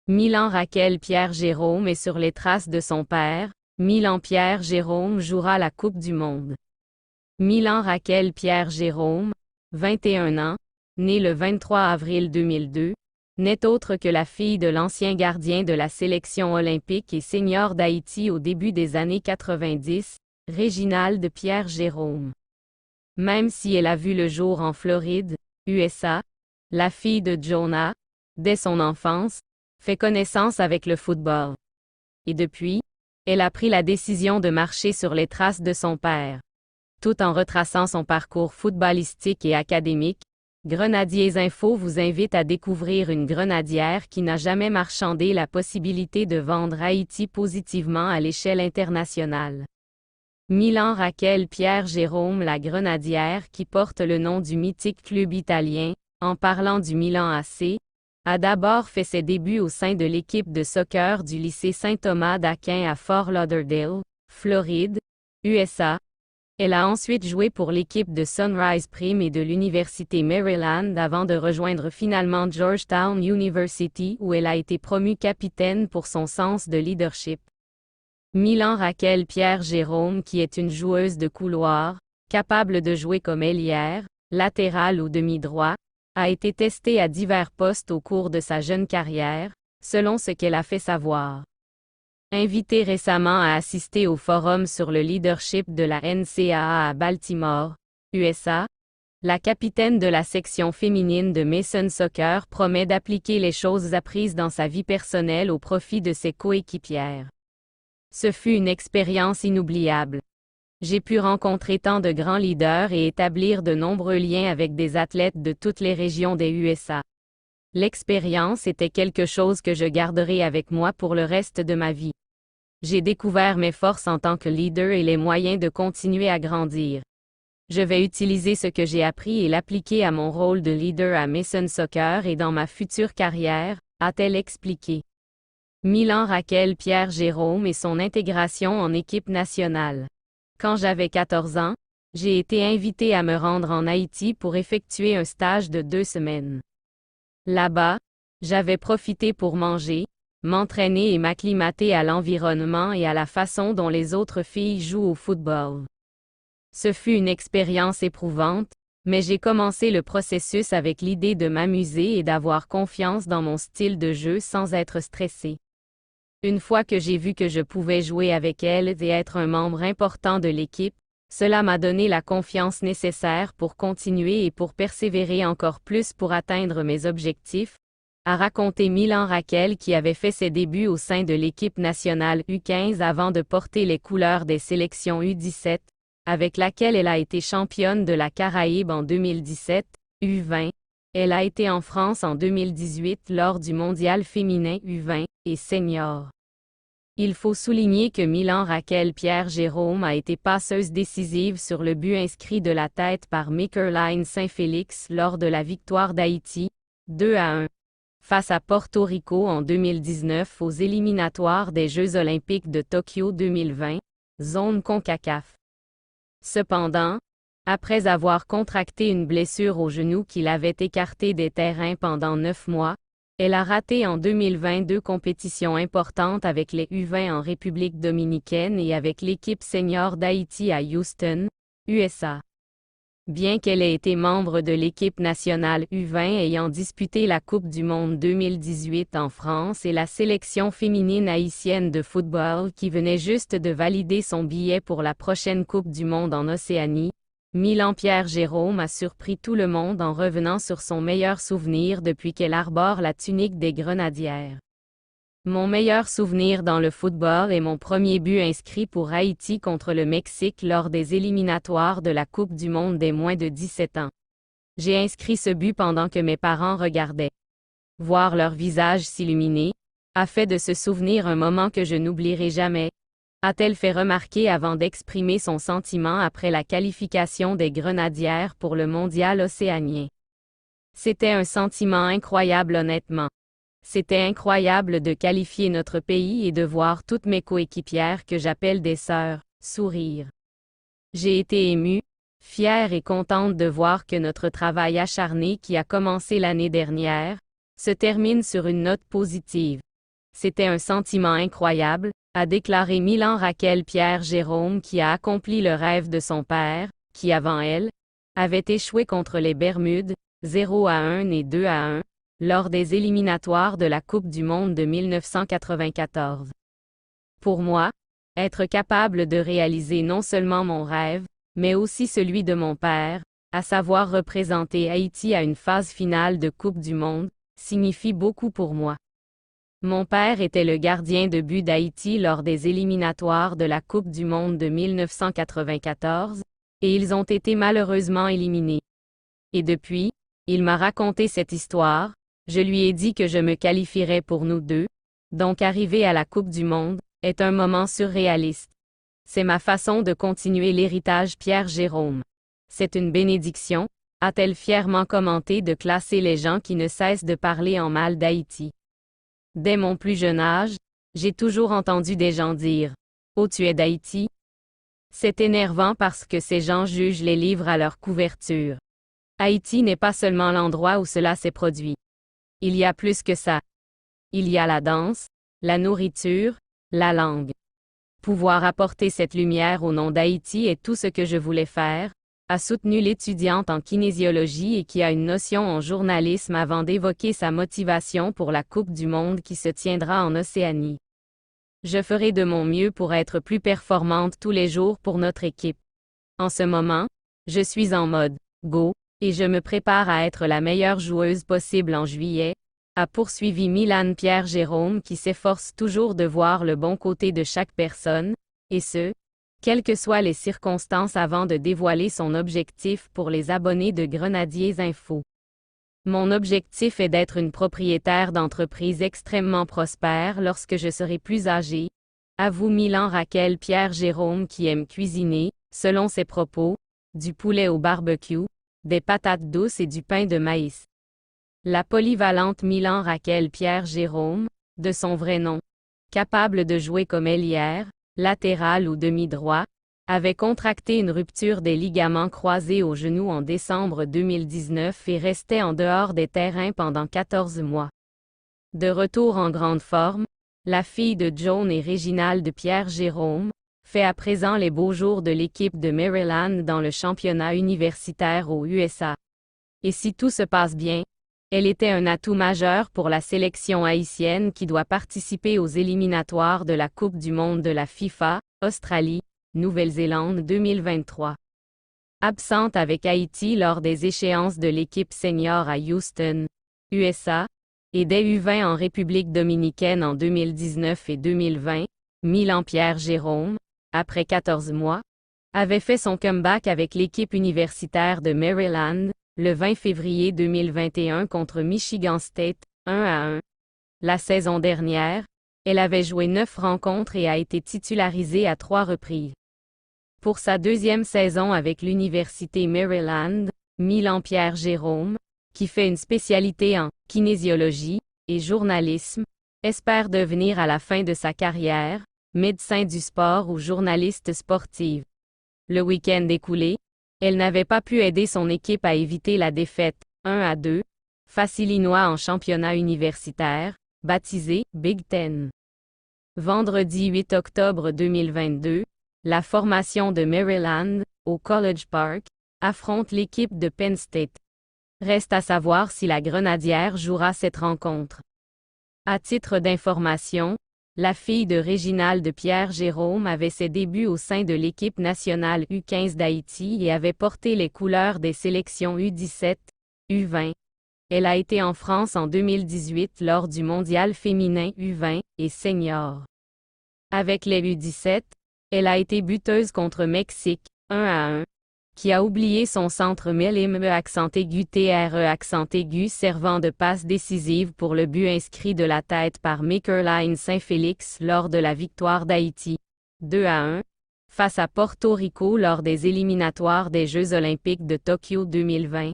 Milan Raquel Pierre Jérôme est sur les traces de son père. Milan Pierre Jérôme jouera la Coupe du Monde. Milan Raquel Pierre Jérôme, 21 ans, né le 23 avril 2002, n'est autre que la fille de l'ancien gardien de la sélection olympique et senior d'Haïti au début des années 90, Réginald Pierre Jérôme. Même si elle a vu le jour en Floride, USA, la fille de Jonah, dès son enfance, fait connaissance avec le football. Et depuis, elle a pris la décision de marcher sur les traces de son père. Tout en retraçant son parcours footballistique et académique, Grenadiers Info vous invite à découvrir une grenadière qui n'a jamais marchandé la possibilité de vendre Haïti positivement à l'échelle internationale. Milan Raquel Pierre Jérôme, la grenadière qui porte le nom du mythique club italien, en parlant du Milan AC, a d'abord fait ses débuts au sein de l'équipe de soccer du lycée Saint-Thomas d'Aquin à Fort Lauderdale, Floride, USA. Elle a ensuite joué pour l'équipe de Sunrise Prime et de l'université Maryland avant de rejoindre finalement Georgetown University où elle a été promue capitaine pour son sens de leadership. Milan Raquel Pierre Jérôme qui est une joueuse de couloir, capable de jouer comme ailière, latérale ou demi-droit, a été testée à divers postes au cours de sa jeune carrière, selon ce qu'elle a fait savoir. Invitée récemment à assister au forum sur le leadership de la NCAA à Baltimore, USA, la capitaine de la section féminine de Mason Soccer promet d'appliquer les choses apprises dans sa vie personnelle au profit de ses coéquipières. Ce fut une expérience inoubliable. J'ai pu rencontrer tant de grands leaders et établir de nombreux liens avec des athlètes de toutes les régions des USA. L'expérience était quelque chose que je garderai avec moi pour le reste de ma vie. J'ai découvert mes forces en tant que leader et les moyens de continuer à grandir. Je vais utiliser ce que j'ai appris et l'appliquer à mon rôle de leader à Mason Soccer et dans ma future carrière, a-t-elle expliqué. Milan Raquel Pierre Jérôme et son intégration en équipe nationale. Quand j'avais 14 ans, j'ai été invitée à me rendre en Haïti pour effectuer un stage de 2 semaines. Là-bas, j'avais profité pour manger, m'entraîner et m'acclimater à l'environnement et à la façon dont les autres filles jouent au football. Ce fut une expérience éprouvante, mais j'ai commencé le processus avec l'idée de m'amuser et d'avoir confiance dans mon style de jeu sans être stressée. Une fois que j'ai vu que je pouvais jouer avec elles et être un membre important de l'équipe, cela m'a donné la confiance nécessaire pour continuer et pour persévérer encore plus pour atteindre mes objectifs, a raconté Milan Raquel qui avait fait ses débuts au sein de l'équipe nationale U15 avant de porter les couleurs des sélections U17, avec laquelle elle a été championne de la Caraïbe en 2017, U20. Elle a été en France en 2018 lors du mondial féminin U20 et senior. Il faut souligner que Milan Raquel Pierre Jérôme a été passeuse décisive sur le but inscrit de la tête par Makerline Saint-Félix lors de la victoire d'Haïti, 2-1, face à Porto Rico en 2019 aux éliminatoires des Jeux olympiques de Tokyo 2020, zone CONCACAF. Cependant, après avoir contracté une blessure au genou qui l'avait écartée des terrains pendant 9 mois, elle a raté en 2022 compétitions importantes avec les U20 en République dominicaine et avec l'équipe senior d'Haïti à Houston, USA. Bien qu'elle ait été membre de l'équipe nationale U20 ayant disputé la Coupe du Monde 2018 en France et la sélection féminine haïtienne de football qui venait juste de valider son billet pour la prochaine Coupe du Monde en Océanie, Milan Pierre Jérôme a surpris tout le monde en revenant sur son meilleur souvenir depuis qu'elle arbore la tunique des Grenadières. Mon meilleur souvenir dans le football est mon premier but inscrit pour Haïti contre le Mexique lors des éliminatoires de la Coupe du Monde des moins de 17 ans. J'ai inscrit ce but pendant que mes parents regardaient. Voir leur visage s'illuminer a fait de ce souvenir un moment que je n'oublierai jamais, a-t-elle fait remarquer avant d'exprimer son sentiment après la qualification des Grenadières pour le mondial océanien. C'était un sentiment incroyable honnêtement. C'était incroyable de qualifier notre pays et de voir toutes mes coéquipières que j'appelle des sœurs, sourire. J'ai été émue, fière et contente de voir que notre travail acharné qui a commencé l'année dernière, se termine sur une note positive, C'était un sentiment incroyable, a déclaré Milan Raquel Pierre Jérôme qui a accompli le rêve de son père, qui avant elle, avait échoué contre les Bermudes, 0-1 et 2-1, lors des éliminatoires de la Coupe du monde de 1994. Pour moi, être capable de réaliser non seulement mon rêve, mais aussi celui de mon père, à savoir représenter Haïti à une phase finale de Coupe du monde, signifie beaucoup pour moi. Mon père était le gardien de but d'Haïti lors des éliminatoires de la Coupe du monde de 1994, et ils ont été malheureusement éliminés. Et depuis, il m'a raconté cette histoire, je lui ai dit que je me qualifierais pour nous deux, donc arriver à la Coupe du monde, est un moment surréaliste. C'est ma façon de continuer l'héritage Pierre Jérôme. C'est une bénédiction, a-t-elle fièrement commenté de classer les gens qui ne cessent de parler en mal d'Haïti. Dès mon plus jeune âge, j'ai toujours entendu des gens dire « Oh, tu es d'Haïti ». C'est énervant parce que ces gens jugent les livres à leur couverture. Haïti n'est pas seulement l'endroit où cela s'est produit. Il y a plus que ça. Il y a la danse, la nourriture, la langue. Pouvoir apporter cette lumière au nom d'Haïti est tout ce que je voulais faire, a soutenu l'étudiante en kinésiologie et qui a une notion en journalisme avant d'évoquer sa motivation pour la Coupe du monde qui se tiendra en Océanie. Je ferai de mon mieux pour être plus performante tous les jours pour notre équipe. En ce moment, je suis en mode « Go » et je me prépare à être la meilleure joueuse possible en juillet, a poursuivi Milan Pierre Jérôme qui s'efforce toujours de voir le bon côté de chaque personne, et ce, quelles que soient les circonstances avant de dévoiler son objectif pour les abonnés de Grenadiers Info. Mon objectif est d'être une propriétaire d'entreprise extrêmement prospère lorsque je serai plus âgée, avoue Milan Raquel Pierre Jérôme qui aime cuisiner, selon ses propos, du poulet au barbecue, des patates douces et du pain de maïs. La polyvalente Milan Raquel Pierre Jérôme, de son vrai nom, capable de jouer comme ailière, latéral ou demi-droit, avait contracté une rupture des ligaments croisés au genou en décembre 2019 et restait en dehors des terrains pendant 14 mois. De retour en grande forme, la fille de Joan et Réginald Pierre Jérôme, fait à présent les beaux jours de l'équipe de Maryland dans le championnat universitaire aux USA. Et si tout se passe bien, elle était un atout majeur pour la sélection haïtienne qui doit participer aux éliminatoires de la Coupe du monde de la FIFA, Australie, Nouvelle-Zélande 2023. Absente avec Haïti lors des échéances de l'équipe senior à Houston, USA, et des U20 en République dominicaine en 2019 et 2020, Milan Pierre Jérôme, après 14 mois, avait fait son comeback avec l'équipe universitaire de Maryland, le 20 février 2021 contre Michigan State, 1-1. La saison dernière, elle avait joué 9 rencontres et a été titularisée à 3 reprises. Pour sa deuxième saison avec l'Université Maryland, Milan Pierre Jérôme, qui fait une spécialité en kinésiologie et journalisme, espère devenir à la fin de sa carrière, médecin du sport ou journaliste sportive. Le week-end écoulé, elle n'avait pas pu aider son équipe à éviter la défaite, 1-2, face Illinois en championnat universitaire, baptisé Big Ten. Vendredi 8 octobre 2022, la formation de Maryland, au College Park, affronte l'équipe de Penn State. Reste à savoir si la Grenadière jouera cette rencontre. À titre d'information, la fille de Réginald Pierre Jérôme avait ses débuts au sein de l'équipe nationale U15 d'Haïti et avait porté les couleurs des sélections U17, U20. Elle a été en France en 2018 lors du mondial féminin U20 et senior. Avec les U17, elle a été buteuse contre Mexique, 1-1, qui a oublié son centre MELIME accent aigu TRE accent aigu servant de passe décisive pour le but inscrit de la tête par Makerline Saint-Félix lors de la victoire d'Haïti, 2-1, face à Porto Rico lors des éliminatoires des Jeux olympiques de Tokyo 2020.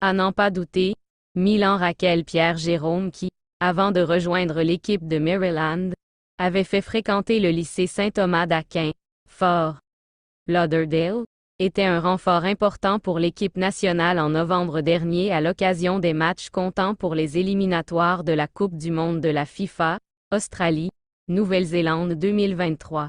À n'en pas douter, Milan Raquel Pierre Jérôme qui, avant de rejoindre l'équipe de Maryland, avait fait fréquenter le lycée Saint-Thomas d'Aquin, Fort Lauderdale, était un renfort important pour l'équipe nationale en novembre dernier à l'occasion des matchs comptant pour les éliminatoires de la Coupe du monde de la FIFA, Australie, Nouvelle-Zélande 2023.